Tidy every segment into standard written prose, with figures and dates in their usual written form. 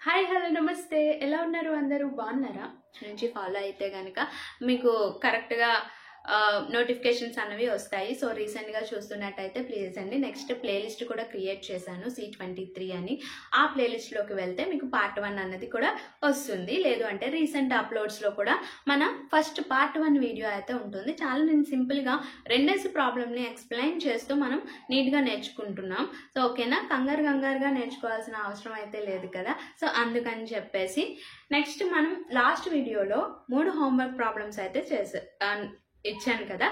Hi hello నమస్తే ఎలా ఉన్నారు అందరూ బాగున్నారా నుంచి ఫాలో అయితే గనుక మీకు కరెక్ట్గా నోటిఫికేషన్స్ అనేవి వస్తాయి. సో రీసెంట్గా చూస్తున్నట్టయితే ప్లీజ్ అండి నెక్స్ట్ ప్లేలిస్ట్ కూడా క్రియేట్ చేశాను C23 అని. ఆ ప్లేలిస్ట్లోకి వెళ్తే మీకు పార్ట్ 1 అన్నది కూడా వస్తుంది. లేదు అంటే రీసెంట్ అప్లోడ్స్లో కూడా మన ఫస్ట్ పార్ట్ 1 వీడియో అయితే ఉంటుంది. చాలా నేను సింపుల్గా రెండేసి ప్రాబ్లమ్ని ఎక్స్ప్లెయిన్ చేస్తూ మనం నీట్గా నేర్చుకుంటున్నాం. సో ఓకేనా, కంగారుగా నేర్చుకోవాల్సిన అవసరం అయితే లేదు కదా. సో అందుకని చెప్పేసి నెక్స్ట్ మనం లాస్ట్ వీడియోలో 3 హోంవర్క్ ప్రాబ్లమ్స్ అయితే ఇచ్చాను కదా,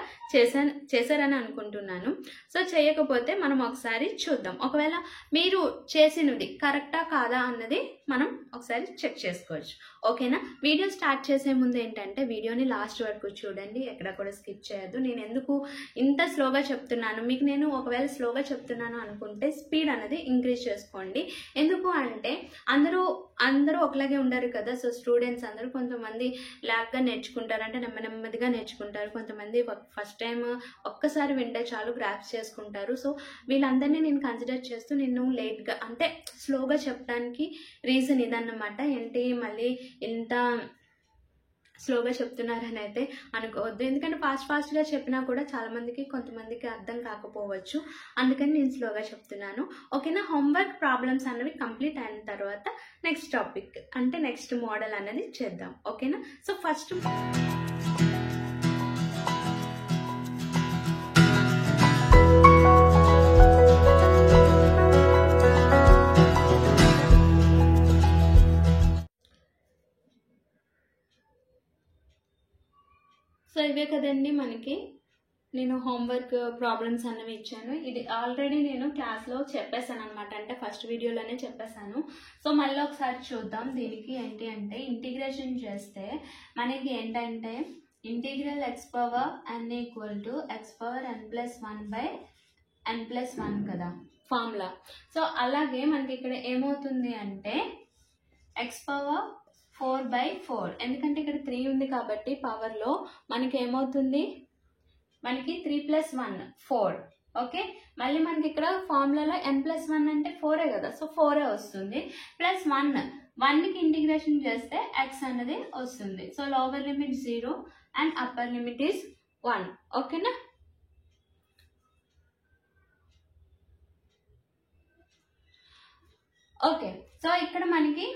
చేశారని అనుకుంటున్నాను. సో చేయకపోతే మనం ఒకసారి చూద్దాం. ఒకవేళ మీరు చేసినది కరెక్టా కాదా అన్నది మనం ఒకసారి చెక్ చేసుకోవచ్చు. ఓకేనా, వీడియో స్టార్ట్ చేసే ముందు ఏంటంటే వీడియోని లాస్ట్ వరకు చూడండి, ఎక్కడ కూడా స్కిప్ చేయొద్దు. నేను ఎందుకు ఇంత స్లోగా చెప్తున్నాను, మీకు నేను ఒకవేళ స్లోగా చెప్తున్నాను అనుకుంటే స్పీడ్ అనేది ఇంక్రీజ్ చేసుకోండి. ఎందుకు అంటే అందరూ ఒకలాగే ఉండరు కదా. సో స్టూడెంట్స్ అందరూ కొంతమంది లాగ్గా నేర్చుకుంటారు, అంటే నెమ్మదిగా నేర్చుకుంటారు. కొంతమంది ఫస్ట్ టైం ఒక్కసారి వింటే చాలు గ్రాప్స్ చేసుకుంటారు. సో వీళ్ళందరినీ నేను కన్సిడర్ చేస్తూ నేను లేట్గా అంటే స్లోగా చెప్పడానికి రీజన్ ఇదన్నమాట. ఏంటి మళ్ళీ ఇంత స్లోగా చెప్తున్నారని అయితే అనుకోవద్దు, ఎందుకంటే ఫాస్ట్గా చెప్పినా కూడా కొంతమందికి అర్థం కాకపోవచ్చు. అందుకని నేను స్లోగా చెప్తున్నాను. ఓకేనా, హోంవర్క్ ప్రాబ్లమ్స్ అనేవి కంప్లీట్ అయిన తర్వాత నెక్స్ట్ టాపిక్ అంటే నెక్స్ట్ మోడల్ అనేది చేద్దాం. ఓకేనా, సో ఫస్ట్ సో ఇవే కదండి మనకి నేను హోంవర్క్ ప్రాబ్లమ్స్ అన్నవి ఇచ్చాను. ఇది ఆల్రెడీ నేను క్లాస్లో చెప్పేశాను అనమాట, అంటే ఫస్ట్ వీడియోలోనే చెప్పేశాను. సో మళ్ళీ ఒకసారి చూద్దాం. దీనికి ఏంటి అంటే ఇంటిగ్రేషన్ చేస్తే మనకి ఏంటంటే integral x power n equal to x power n+1/n+1 కదా ఫార్ములా. సో అలాగే మనకి ఇక్కడ ఏమవుతుంది అంటే x పవర్ 4/4, ఎందుకంటే ఇక్కడ 3 ఉంది కాబట్టి పవర్లో మనకి ఏమవుతుంది, మనకి 3 + 1 4. ఓకే, మళ్ళీ మనకి ఇక్కడ ఫార్ములాలో n+1 అంటే 4 కదా. సో 4 వస్తుంది, ప్లస్ 1కి ఇంటిగ్రేషన్ చేస్తే x అనేది వస్తుంది. So lower limit 0 and upper limit is 1. ఓకేనా, ఓకే. సో ఇక్కడ మనకి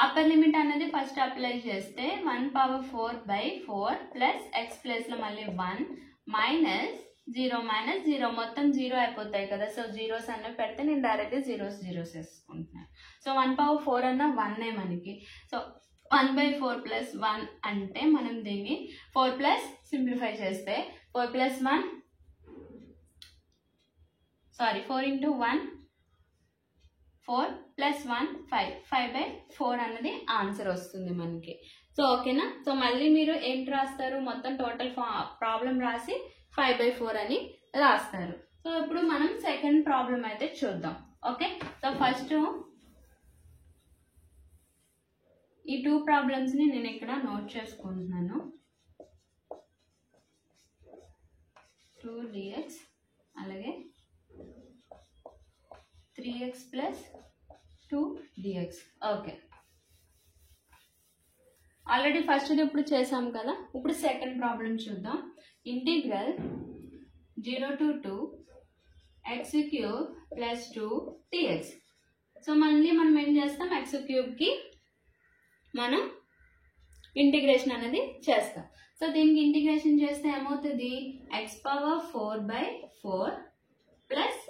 అప్పర్ లిమిట్ అనేది ఫస్ట్ అప్లై చేస్తే 1/4/4 ప్లస్ x ప్లేస్లో మళ్ళీ 1 మైనస్ 0 మొత్తం 0 అయిపోతాయి కదా. సో జీరోస్ అన్నవి పెడితే నేను డైరెక్ట్గా జీరోస్ వేసుకుంటున్నాను. సో 1/4 అన్న 1 మనకి. సో 1/4 + 1 అంటే మనం దీన్ని 4 ప్లస్ సింప్లిఫై చేస్తే 4 + 1 4 × 1 4 + 1 5/4 అన్నది ఆన్సర్ వస్తుంది మనకి. సో ఓకేనా, సో మళ్ళీ మీరు ఏంటి రాస్తారు, మొత్తం టోటల్ ప్రాబ్లం రాసి 5/4 అని రాస్తారు. సో ఇప్పుడు మనం సెకండ్ ప్రాబ్లం అయితే చూద్దాం. ఓకే, సో ఫస్ట్ ఈ 2 ప్రాబ్లమ్స్ని నేను ఇక్కడ నోట్ చేసుకుంటున్నాను. 2dx అలాగే 3x + 2dx. ఓకే, ఆల్రెడీ ఫస్ట్ది ఇప్పుడు చేసాం కదా. ఇప్పుడు సెకండ్ ప్రాబ్లం చూద్దాం. Integral 0 to 2 x³ + 2dx. So మళ్ళీ మనం ఏం చేస్తాం, x³ మనం ఇంటిగ్రేషన్ అనేది చేస్తాం. సో దీనికి ఇంటిగ్రేషన్ చేస్తే ఏమవుతుంది, x పవర్ 4/4 ప్లస్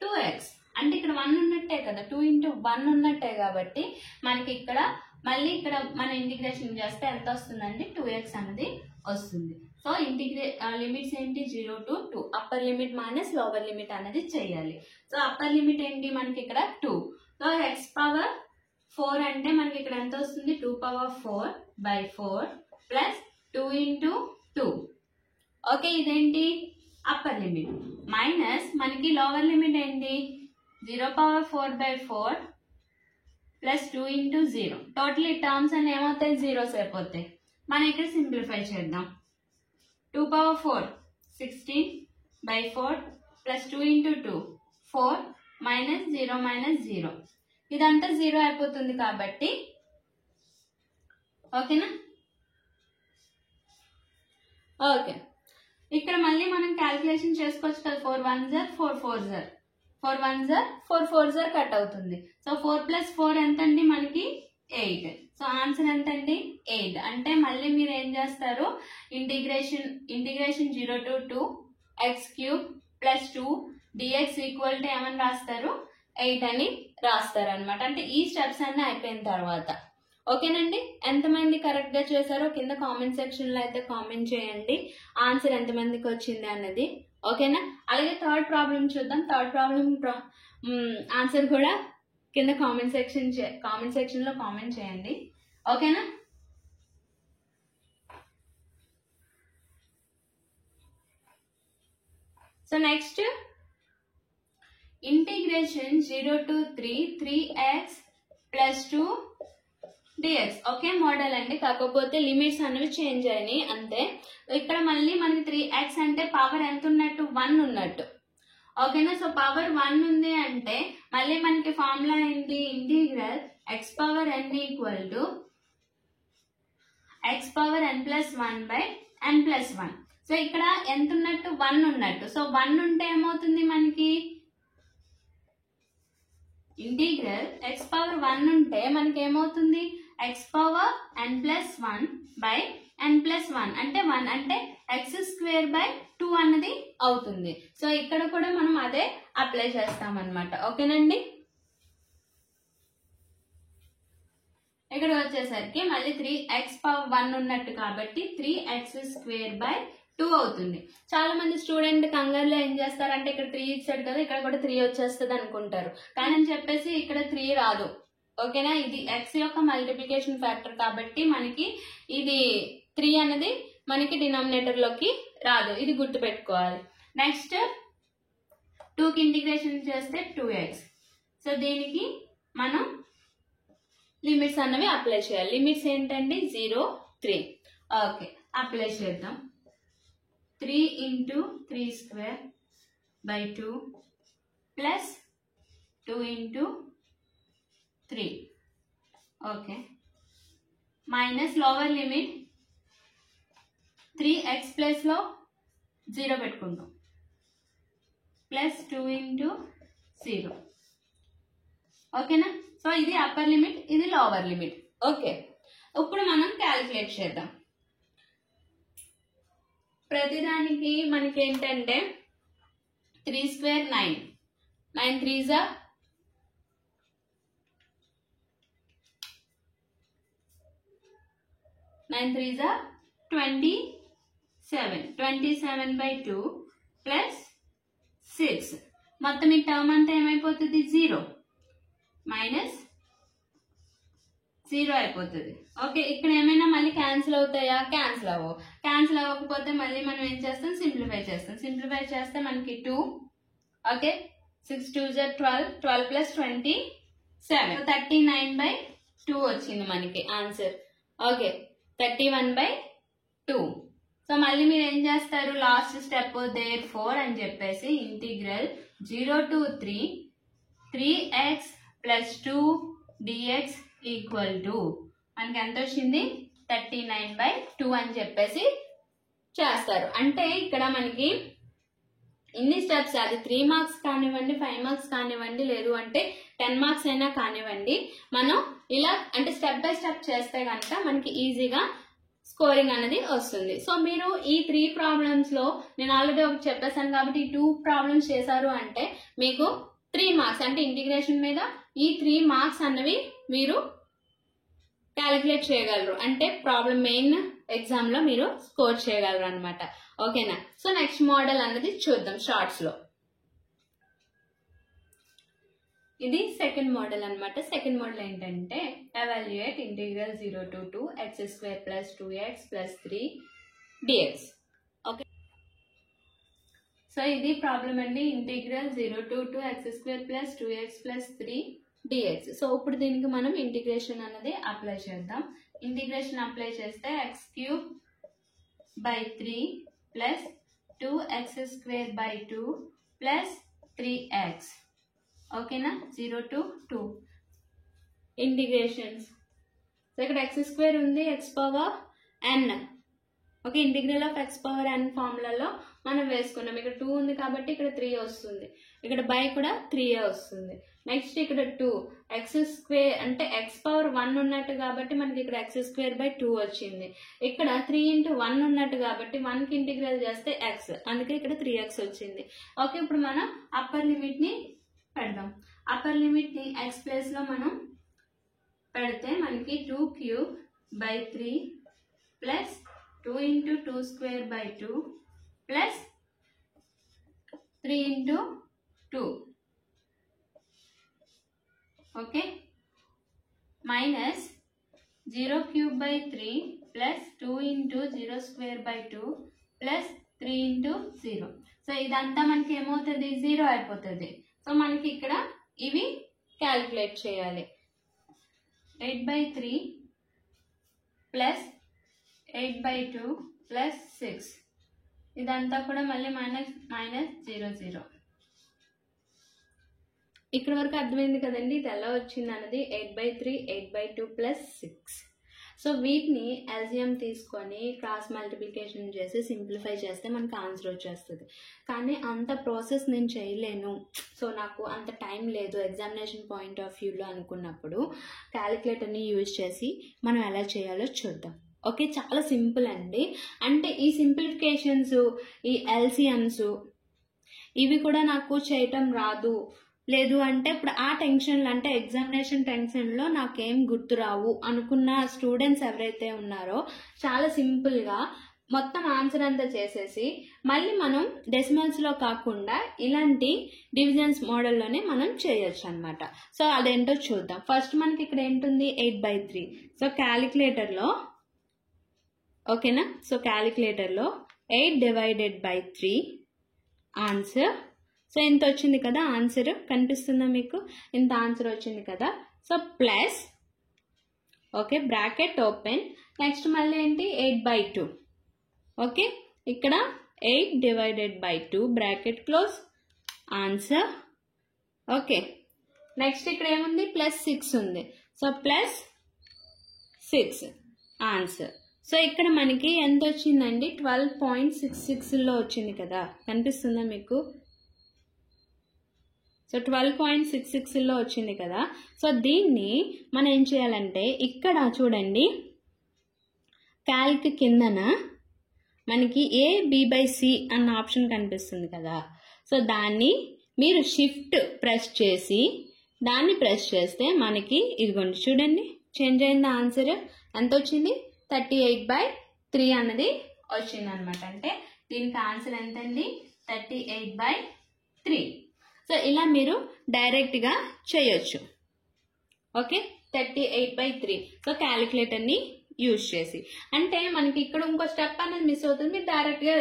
2x, అంటే ఇక్కడ 1 ఉన్నట్టే కదా, 2 × 1 ఉన్నట్టే కాబట్టి మనకి ఇక్కడ మళ్ళీ ఇక్కడ మన ఇంటిగ్రేషన్ చేస్తే ఎంత వస్తుందండి, 2x అనేది వస్తుంది. సో లిమిట్స్ ఏంటి, 0 to 2, upper limit minus lower limit అనేది చేయాలి. సో అప్పర్ లిమిట్ ఏంటి మనకి ఇక్కడ 2. సో x పవర్ 4 అంటే మనకి ఇక్కడ ఎంత వస్తుంది, 2/4/4 ప్లస్ 2 × 2. ఓకే, ఇదేంటి అప్పర్ లిమిట్ మైనస్ మనకి లోవర్ లిమిట్ ఏంటి 0/4/4 ప్లస్ 2 × 0. టోటల్ ఈ టర్మ్స్ అని ఏమవుతాయి, జీరోస్ అయిపోతాయి. మనం ఇక్కడ సింప్లిఫై చేద్దాం. 2/4 16/4 ప్లస్ 2 × 2 4 -0 -0. ఇదంతా 0 అయిపోతుంది కాబట్టి ఓకేనా. ఓకే, ఇక్కడ మళ్ళీ మనం క్యాల్కులేషన్ చేసుకోవచ్చు కదా. 4 1s 4 4s 4 1s 4 4s cut అవుతుంది. సో 4 + 4 ఎంతండి మనకి 8. సో ఆన్సర్ ఎంతండి 8. అంటే మళ్ళీ మీరు ఏం చేస్తారు, ఇంటిగ్రేషన్ 0 to 2 x³ + 2 dx = ఏమని రాస్తారు, 8 అని రాస్తారు అనమాట. అంటే ఈ స్టెప్స్ అన్నీ అయిపోయిన తర్వాత ఓకేనండి. ఎంతమంది కరెక్ట్గా చేశారో కింద కామెంట్ సెక్షన్లో అయితే కామెంట్ చేయండి, ఆన్సర్ ఎంతమందికి వచ్చింది అన్నది. ఓకేనా. అలాగే థర్డ్ ప్రాబ్లం చూద్దాం. థర్డ్ ప్రాబ్లం ఆన్సర్ కూడా కింద కామెంట్ సెక్షన్లో కామెంట్ చేయండి. ఓకేనా. So next integration 0 to 3 3x + 2 dx. Okay model అండి, కాకపోతే లిమిట్స్ అనేవి చేంజ్ అయినాయి అంతే. ఇక్కడ మళ్ళీ మనకి 3x అంటే పవర్ ఎంత ఉన్నట్టు, 1 ఉన్నట్టు. ఓకేనా. సో పవర్ 1 ఉంది అంటే మళ్ళీ మనకి ఫార్ములా ఏంటి, ఇంటిగ్రల్ x⁴n = x⁴n+1/n+1. సో ఇక్కడ ఎంత ఉన్నట్టు, 1 ఉన్నట్టు. సో 1 ఉంటే ఏమవుతుంది మనకి, ఇంటిగ్రల్ x⁴1 ఉంటే మనకి ఏమవుతుంది, x⁴n+1/n+1 అంటే 1 అంటే x² / 2 అన్నది అవుతుంది. సో ఇక్కడ కూడా మనం అదే అప్లై చేస్తాం అన్నమాట. ఓకేనండి. ఇక్కడ వచ్చేసరికి మళ్ళీ 3x⁴1 ఉన్నట్టు కాబట్టి 3x² / 2 అవుతుంది. చాలా మంది స్టూడెంట్ కంగారులో ఏం చేస్తారంటే ఇక్కడ 3 ఇచ్చాడు కదా, ఇక్కడ కూడా 3 వచ్చేస్తుంది అనుకుంటారు. కానీ అని చెప్పేసి ఇక్కడ 3 రాదు. ఓకేనా. ఇది x యొక్క మల్టిప్లికేషన్ ఫ్యాక్టర్ కాబట్టి మనకి ఇది 3 అనేది మనకి డినామినేటర్ లోకి రాదు, ఇది గుర్తు పెట్టుకోవాలి. నెక్స్ట్ 2కి ఇంటిగ్రేషన్ చేస్తే 2x. సో దీనికి మనం లిమిట్స్ అన్నవి అప్లై చేయాలి. లిమిట్స్ ఏంటండి, 0 3. ఓకే, అప్లై చేద్దాం. 3 × 3² / 2 + 2 × 3. Okay, minus lower limit 3x ప్లేస్లో 0 పెట్టుకుంటాం, +2 × 0. ఓకేనా. సో ఇది అప్పర్ లిమిట్, ఇది లోవర్ లిమిట్. ఓకే, ఇప్పుడు మనం క్యాలిక్యులేట్ చేద్దాం. ప్రతిదానికి మనకి ఏంటంటే 3² 9, 9 3s 27, 27/2 + 6. మొత్తం ఈ టర్మ్ అంతా ఏమైపోతుంది, 0 -0 అయిపోతుంది. ఓకే, ఇక్కడ ఏమైనా మళ్ళీ క్యాన్సిల్ అవుతాయా, క్యాన్సిల్ అవ్వవు. క్యాన్సిల్ అవ్వకపోతే మళ్ళీ మనం ఏం చేస్తాం, సింప్లిఫై చేస్తాం. సింప్లిఫై చేస్తే మనకి 2. ఓకే, 6 2s 12, 12 + 27, 39/2 వచ్చింది మనకి ఆన్సర్. ఓకే, 31/2. సో మళ్ళీ మీరు ఏం చేస్తారు, లాస్ట్ స్టెప్ therefore అని చెప్పేసి ఇంటిగ్రల్ 0 to 3 3x + 2 dx = మనకి ఎంత వచ్చింది, 39/2 అని చెప్పేసి చేస్తారు. అంటే ఇక్కడ మనకి ఇన్ని స్టెప్స్, అది 3 మార్క్స్ కానివ్వండి, 5 మార్క్స్ కానివ్వండి, లేదు అంటే 10 మార్క్స్ అయినా కానివ్వండి, మనం ఇలా అంటే స్టెప్ బై స్టెప్ చేస్తే కనుక మనకి ఈజీగా స్కోరింగ్ అనేది వస్తుంది. సో మీరు ఈ 3 ప్రాబ్లమ్స్లో నేను ఆల్రెడీ ఒకటి చెప్పేశాను కాబట్టి ఈ 2 ప్రాబ్లమ్స్ చేశారు అంటే మీకు 3 మార్క్స్ అంటే ఇంటిగ్రేషన్ మీద ఈ 3 మార్క్స్ అన్నవి మీరు క్యాలిక్యులేట్ చేయగలరు. అంటే ప్రాబ్లం మెయిన్ ఎగ్జామ్లో మీరు స్కోర్ చేయగలరు అనమాట. ఓకేనా. సో నెక్స్ట్ మోడల్ అన్నది చూద్దాం షార్ట్స్లో. ఇది సెకండ్ మోడల్ అనమాట. సెకండ్ మోడల్ ఏంటంటే evaluate integral 0 to 2 x² + 2x + 3 dx. Okay, so ఇది ప్రాబ్లం అండి, integral 0 to 2 x² + 2x + 3 dx. So ఇప్పుడు దీనికి మనం ఇంటిగ్రేషన్ అనేది అప్లై చేద్దాం. ఇంటిగ్రేషన్ అప్లై చేస్తే x³ / 3 + 2x² / 2 + 3x. ఓకేనా, 0 to 2. ఇంటిగ్రేషన్స్. సో ఇక్కడ x² ఉంది, x⁴n. Okay, integral of x⁴n ఫార్ములాలో మనం వేసుకున్నాం. ఇక్కడ 2 ఉంది కాబట్టి ఇక్కడ 3 వస్తుంది, ఇక్కడ బై కూడా 3 వస్తుంది. నెక్స్ట్ ఇక్కడ 2 x² అంటే x⁴1 ఉన్నట్టు కాబట్టి మనకి ఇక్కడ x²/2 వచ్చింది. ఇక్కడ 3 × 1 ఉన్నట్టు కాబట్టి 1కి ఇంటిగ్రల్ చేస్తే x, అందుకే ఇక్కడ 3x వచ్చింది. ఓకే, ఇప్పుడు మనం అప్పర్ లిమిట్ని పెడదాం. అప్పర్ లిమిట్ని x ప్లేస్లో మనం పెడితే మనకి 2³/3 plus 2 × 2²/2 plus 3 × 2. Okay, minus 0³/3 plus 2 × 0²/2 plus 3 × 0. So ఇదంతా మనకి ఏమవుతుంది, 0 అయిపోతుంది. సో మనకి ఇక్కడ ఇవి క్యాలిక్యులేట్ చేయాలి. 8/3 ప్లస్ 8/2 ప్లస్ 6, ఇదంతా కూడా మళ్ళీ -0 ఇక్కడ వరకు అర్థమైంది కదండి ఇది ఎలా వచ్చింది అన్నది. 8/3 8/2 ప్లస్ 6. సో వీటిని ఎల్సిఎం తీసుకొని క్రాస్ మల్టిప్లికేషన్ చేసి సింప్లిఫై చేస్తే మనకు ఆన్సర్ వచ్చేస్తుంది. కానీ అంత ప్రాసెస్ నేను చేయలేను, సో నాకు అంత టైం లేదు ఎగ్జామినేషన్ పాయింట్ ఆఫ్ వ్యూలో అనుకున్నప్పుడు క్యాలిక్యులేటర్ని యూజ్ చేసి మనం ఎలా చేయాలో చూద్దాం. ఓకే, చాలా సింపుల్ అండి. అంటే ఈ సింప్లిఫికేషన్స్, ఈ ఎల్సిఎమ్స్ ఇవి కూడా నాకు చేయటం రాదు, లేదు అంటే ఇప్పుడు ఆ టెన్షన్లు అంటే ఎగ్జామినేషన్ టెన్షన్లో నాకేం గుర్తు రావు అనుకున్న స్టూడెంట్స్ ఎవరైతే ఉన్నారో చాలా సింపుల్గా మొత్తం ఆన్సర్ అంతా చేసేసి మళ్ళీ మనం డెసిమల్స్లో కాకుండా ఇలాంటి డివిజన్స్ మోడల్లోనే మనం చేయొచ్చు అనమాట. సో అదేంటో చూద్దాం. ఫస్ట్ మనకి ఇక్కడ ఏంటుంది 8/3. సో క్యాలిక్యులేటర్లో ఓకేనా, సో క్యాలిక్యులేటర్లో 8/3 ఆన్సర్. సో ఇంత వచ్చింది కదా ఆన్సర్, కనిపిస్తుందా మీకు, ఇంత ఆన్సర్ వచ్చింది కదా. So plus okay bracket open, next మళ్ళీ ఏంటి 8/2. ఓకే, ఇక్కడ 8/2 bracket close answer. Okay, next ఇక్కడ ఏముంది ప్లస్ 6 ఉంది, సో ప్లస్ 6 ఆన్సర్. సో ఇక్కడ మనకి ఎంత వచ్చిందండి 12.66లో వచ్చింది కదా, కనిపిస్తుందా మీకు. సో 12.66లో వచ్చింది కదా. సో దీన్ని మనం ఏం చేయాలంటే ఇక్కడ చూడండి క్యాల్క్ కిందన మనకి AB/C అన్న ఆప్షన్ కనిపిస్తుంది కదా. సో దాన్ని మీరు షిఫ్ట్ ప్రెస్ చేసి దాన్ని ప్రెస్ చేస్తే మనకి ఇదిగోండి చూడండి చేంజ్ అయింది ఆన్సర్. ఎంత వచ్చింది 38/3 అన్నది వచ్చింది అనమాట. అంటే దీనికి ఆన్సర్ ఎంతండి 38/3. సో ఇలా మీరు డైరెక్ట్గా చేయొచ్చు. ఓకే 38/3. సో క్యాలిక్యులేటర్ని యూజ్ చేసి అంటే మనకి ఇక్కడ ఇంకో స్టెప్ అనేది మిస్ అవుతుంది, మీరు డైరెక్ట్గా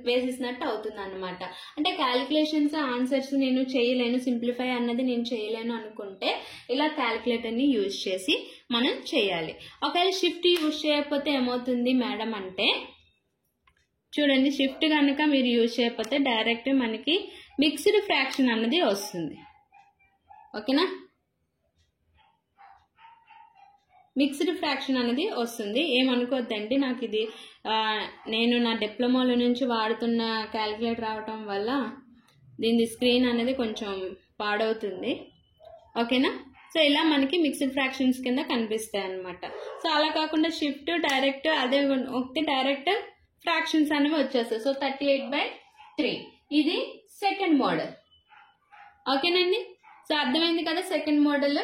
వేసేసినట్టు అవుతుంది అనమాట. అంటే క్యాలిక్యులేషన్స్ ఆన్సర్స్ నేను చేయలేను, సింప్లిఫై అన్నది నేను చేయలేను అనుకుంటే ఇలా క్యాలిక్యులేటర్ని యూజ్ చేసి మనం చేయాలి. ఒకవేళ షిఫ్ట్ యూజ్ చేయకపోతే ఏమవుతుంది మేడం అంటే చూడండి, షిఫ్ట్ కనుక మీరు యూజ్ చేయకపోతే డైరెక్ట్ మనకి మిక్స్డ్ ఫ్రాక్షన్ అన్నది వస్తుంది. ఓకేనా, మిక్స్డ్ ఫ్రాక్షన్ అనేది వస్తుంది. ఏమనుకోద్దండి, నాకు ఇది నేను నా డిప్లొమాలో నుంచి వాడుతున్న క్యాలిక్యులేటర్ రావటం వల్ల దీని స్క్రీన్ అనేది కొంచెం పాడవుతుంది. ఓకేనా, సో ఇలా మనకి మిక్స్డ్ ఫ్రాక్షన్స్ కింద కనిపిస్తాయి అన్నమాట. సో అలా కాకుండా షిఫ్ట్ డైరెక్ట్ అదే ఒకటి డైరెక్ట్ ఫ్రాక్షన్స్ అనేవి వచ్చేస్తాయి. సో 38/3 ఇది సెకండ్ మోడల్. ఓకేనండి, సో అర్థమైంది కదా సెకండ్ మోడల్.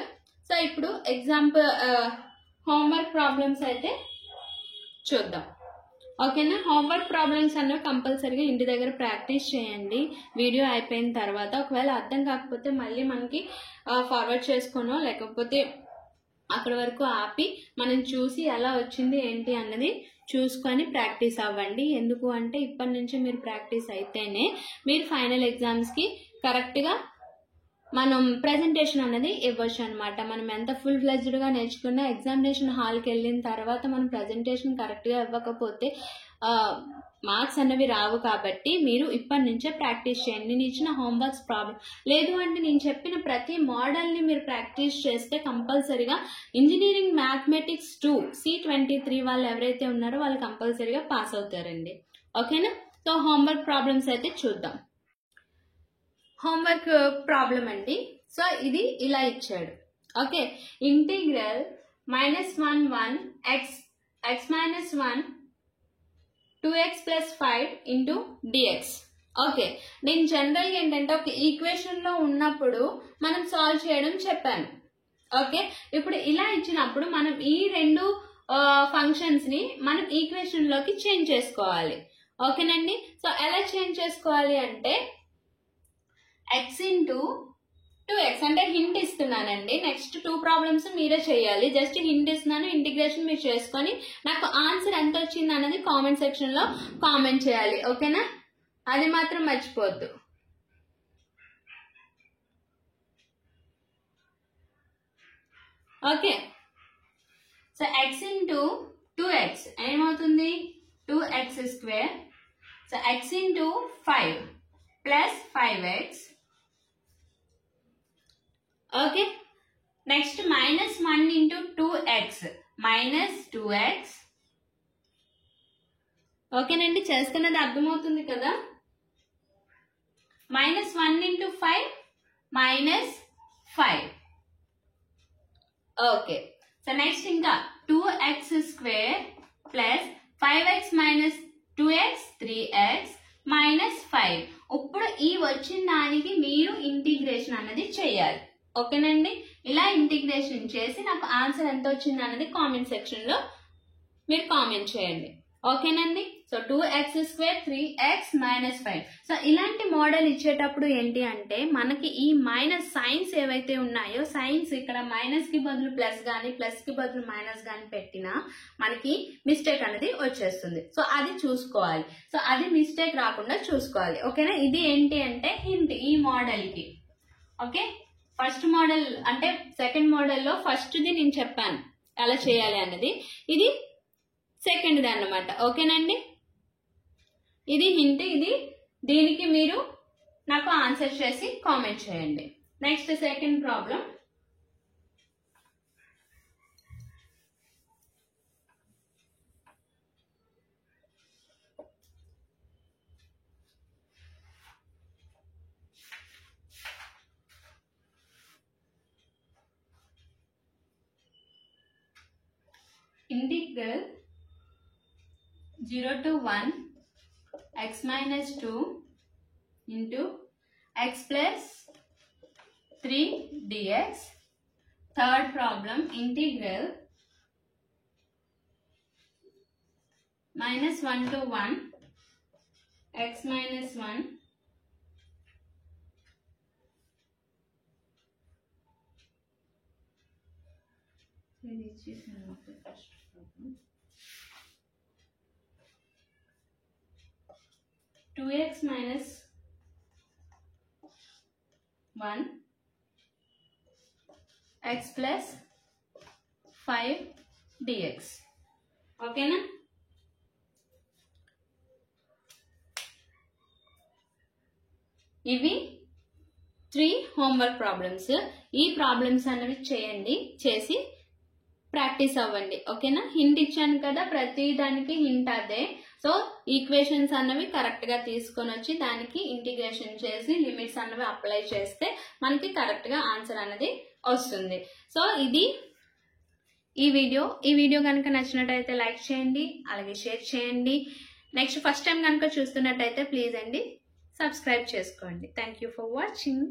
సో ఇప్పుడు ఎగ్జాంపుల్ హోంవర్క్ ప్రాబ్లమ్స్ అయితే చూద్దాం. ఓకేనా, హోంవర్క్ ప్రాబ్లమ్స్ అన్నవి కంపల్సరీగా ఇంటి దగ్గర ప్రాక్టీస్ చేయండి వీడియో అయిపోయిన తర్వాత. ఒకవేళ అర్థం కాకపోతే మళ్ళీ మనకి ఫార్వర్డ్ చేసుకోనో లేకపోతే అక్కడ వరకు ఆపి మనం చూసి ఎలా వచ్చింది ఏంటి అన్నది చూసుకొని ప్రాక్టీస్ అవ్వండి. ఎందుకు అంటే ఇప్పటి నుంచి మీరు ప్రాక్టీస్ అయితేనే మీరు ఫైనల్ ఎగ్జామ్స్కి కరెక్ట్గా మనం ప్రెజెంటేషన్ అనేది ఇవ్వచ్చు అనమాట. మనం ఎంత ఫుల్ ఫ్లెడ్జ్డ్గా నేర్చుకున్నా ఎగ్జామినేషన్ హాల్కి వెళ్ళిన తర్వాత మనం ప్రెజెంటేషన్ కరెక్ట్గా ఇవ్వకపోతే మార్క్స్ అనేవి రావు. కాబట్టి మీరు ఇప్పటి నుంచే ప్రాక్టీస్ చేయండి. నేను ఇచ్చిన హోంవర్క్స్ ప్రాబ్లం లేదు అంటే నేను చెప్పిన ప్రతి మోడల్ని మీరు ప్రాక్టీస్ చేస్తే కంపల్సరీగా ఇంజనీరింగ్ మ్యాథమెటిక్స్ 2 C23 వాళ్ళు ఎవరైతే ఉన్నారో వాళ్ళు కంపల్సరీగా పాస్ అవుతారండి. ఓకేనా? సో హోంవర్క్ ప్రాబ్లమ్స్ అయితే చూద్దాం. హోంవర్క్ ప్రాబ్లం అండి. సో ఇది ఇలా ఇచ్చాడు. Okay, integral -1 x minus 1 2x plus 5 into dx. Okay, నేను జనరల్గా ఏంటంటే ఒక ఈక్వేషన్ లో ఉన్నప్పుడు మనం సాల్వ్ చేయడం చెప్పాను. ఓకే, ఇప్పుడు ఇలా ఇచ్చినప్పుడు మనం ఈ రెండు ఫంక్షన్స్ ని మనం ఈక్వేషన్ లోకి చేంజ్ చేసుకోవాలి. ఓకేనండి? సో ఎలా చేంజ్ చేసుకోవాలి అంటే x into 2x అంటే హింట్ ఇస్తున్నానండి. నెక్స్ట్ 2 ప్రాబ్లమ్స్ మీరే చేయాలి. జస్ట్ హింట్ ఇస్తున్నాను, ఇంటిగ్రేషన్ మీరు చేసుకొని నాకు ఆన్సర్ ఎంత వచ్చింది అన్నది కామెంట్ సెక్షన్ లో కామెంట్ చేయాలి. ఓకేనా? అది మాత్రం మర్చిపోవద్దు. Okay, so x into 2x ఏమవుతుంది? 2x square. So x into 5 plus 5x. Okay, next -1 into 2x minus 2x. ఓకేనండి, చేస్తున్నది అర్థమవుతుంది కదా? -1 into 5 minus 5. Okay, so next ఇంకా 2x square plus 5x minus 2x 3x minus 5. ఇప్పుడు ఈ వచ్చిన దానికి మీరు ఇంటిగ్రేషన్ అన్నది చేయాలి. ఓకేనండి? ఇలా ఇంటిగ్రేషన్ చేసి నాకు ఆన్సర్ ఎంత వచ్చింది అన్నది కామెంట్ సెక్షన్ లో మీరు కామెంట్ చేయండి. ఓకేనండి? So 2x square 3x minus 5. So ఇలాంటి మోడల్ ఇచ్చేటప్పుడు ఏంటి అంటే మనకి ఈ మైనస్ సైన్స్ ఏవైతే ఉన్నాయో, సైన్స్ ఇక్కడ మైనస్ కి బదులు ప్లస్ గానీ ప్లస్ కి బదులు మైనస్ గానీ పెట్టినా మనకి మిస్టేక్ అనేది వచ్చేస్తుంది. సో అది చూసుకోవాలి. సో అది మిస్టేక్ రాకుండా చూసుకోవాలి. ఓకేనా? ఇది ఏంటి అంటే హింట్ ఈ మోడల్ కి. ఓకే, ఫస్ట్ మోడల్ అంటే సెకండ్ మోడల్లో ఫస్ట్ది నేను చెప్పాను ఎలా చేయాలి అన్నది. ఇది సెకండ్ది అన్నమాట. ఓకేనండి? ఇది హింట్. ఇది దీనికి మీరు నాకు ఆన్సర్ చేసి కామెంట్ చేయండి. Next second problem. Integral 0 to 1 x minus 2 into x plus 3 dx. Third problem, integral -1 to 1 x minus 1 2x minus 1 x plus 5 dx. ఓకేనా? ఇవి 3 హోంవర్క్ ప్రాబ్లమ్స్. ఈ ప్రాబ్లమ్స్ అనేవి చేయండి, చేసి ప్రాక్టీస్ అవ్వండి. ఓకేనా? హింట్ ఇచ్చాను కదా, ప్రతి దానికి హింట్ అదే. సో ఈక్వేషన్స్ అన్నవి కరెక్ట్ గా తీసుకొని వచ్చి దానికి ఇంటిగ్రేషన్ చేసి లిమిట్స్ అన్నవి అప్లై చేస్తే మనకి కరెక్ట్ గా ఆన్సర్ అనేది వస్తుంది. సో ఇది ఈ వీడియో కనుక నచ్చినట్టయితే లైక్ చేయండి, అలాగే షేర్ చేయండి. నెక్స్ట్ ఫస్ట్ టైం కనుక చూస్తున్నట్టయితే ప్లీజ్ అండి సబ్స్క్రైబ్ చేసుకోండి. Thank you for watching.